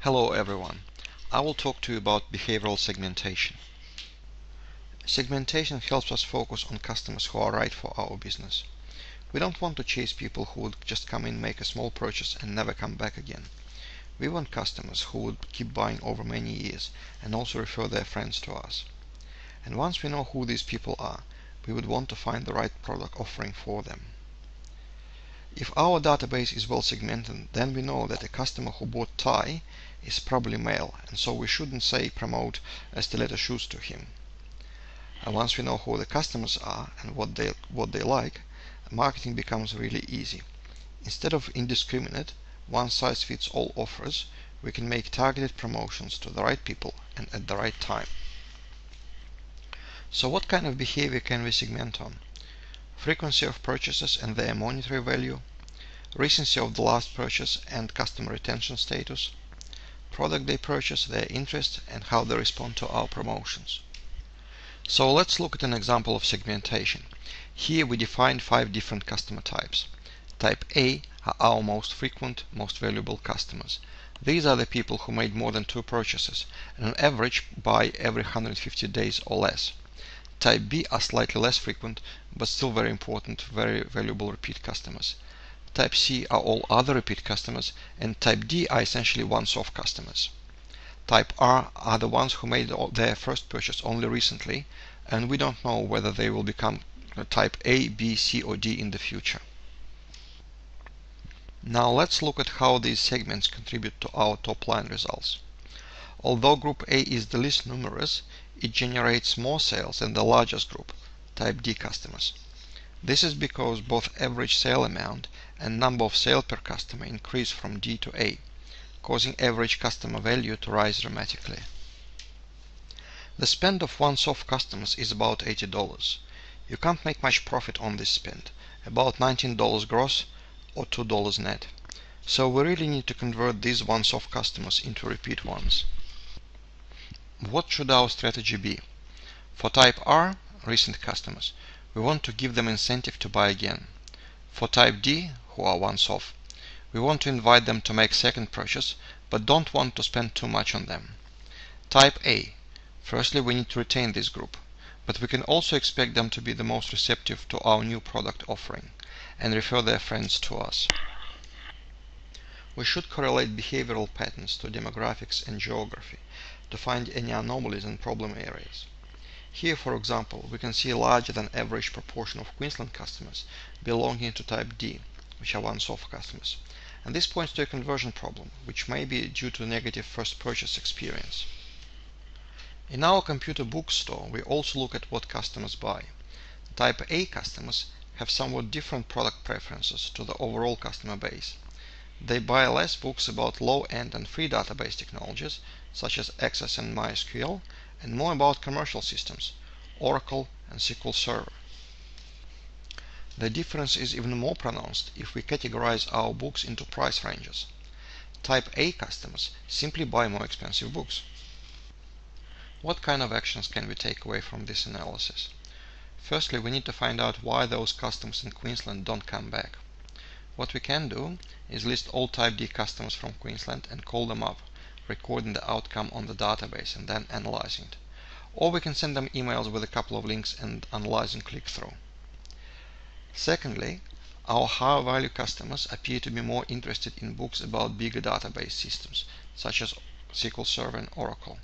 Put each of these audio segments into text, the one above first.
Hello everyone. I will talk to you about behavioral segmentation. Segmentation helps us focus on customers who are right for our business. We don't want to chase people who would just come in, make a small purchase and never come back again. We want customers who would keep buying over many years and also refer their friends to us. And once we know who these people are, we would want to find the right product offering for them. If our database is well segmented, then we know that a customer who bought tie is probably male, and so we shouldn't say promote stiletto shoes to him. And once we know who the customers are and what they like, marketing becomes really easy. Instead of indiscriminate, one-size-fits-all offers, we can make targeted promotions to the right people and at the right time. So what kind of behavior can we segment on? Frequency of purchases and their monetary value, recency of the last purchase and customer retention status, product they purchase, their interest, and how they respond to our promotions. So let's look at an example of segmentation. Here we define 5 different customer types. Type A are our most frequent, most valuable customers. These are the people who made more than 2 purchases and on average buy every 150 days or less. Type B are slightly less frequent but still very important, very valuable repeat customers. Type C are all other repeat customers, and Type D are essentially once-off customers. Type R are the ones who made their first purchase only recently, and we don't know whether they will become Type A, B, C or D in the future. Now let's look at how these segments contribute to our top line results. Although Group A is the least numerous, it generates more sales than the largest group, Type D customers. This is because both average sale amount and number of sales per customer increase from D to A, causing average customer value to rise dramatically. The spend of once-off customers is about $80. You can't make much profit on this spend, about $19 gross or $2 net. So we really need to convert these once-off customers into repeat ones. What should our strategy be? For Type R, recent customers, we want to give them incentive to buy again. For Type D, who are once-off, we want to invite them to make second purchase, but don't want to spend too much on them. Type A, firstly we need to retain this group, but we can also expect them to be the most receptive to our new product offering and refer their friends to us. We should correlate behavioral patterns to demographics and geography to find any anomalies and problem areas. Here, for example, we can see a larger than average proportion of Queensland customers belonging to Type D, which are once-off customers. And this points to a conversion problem, which may be due to negative first purchase experience. In our computer bookstore, we also look at what customers buy. Type A customers have somewhat different product preferences to the overall customer base. They buy less books about low-end and free database technologies, such as Access and MySQL, and more about commercial systems, Oracle and SQL Server. The difference is even more pronounced if we categorize our books into price ranges. Type A customers simply buy more expensive books. What kind of actions can we take away from this analysis? Firstly, we need to find out why those customers in Queensland don't come back. What we can do is list all Type D customers from Queensland and call them up, recording the outcome on the database and then analyzing it. Or we can send them emails with a couple of links and analyzing click-through. Secondly, our higher value customers appear to be more interested in books about bigger database systems, such as SQL Server and Oracle.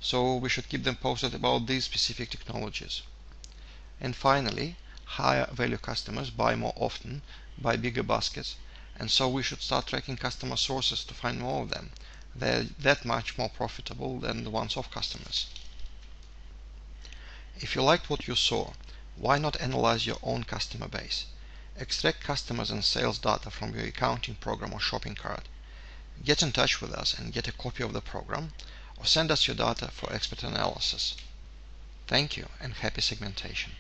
So we should keep them posted about these specific technologies. And finally, higher value customers buy more often, buy bigger baskets, and so we should start tracking customer sources to find more of them. They're that much more profitable than the once-off customers. If you liked what you saw, why not analyze your own customer base? Extract customers and sales data from your accounting program or shopping cart. Get in touch with us and get a copy of the program, or send us your data for expert analysis. Thank you and happy segmentation.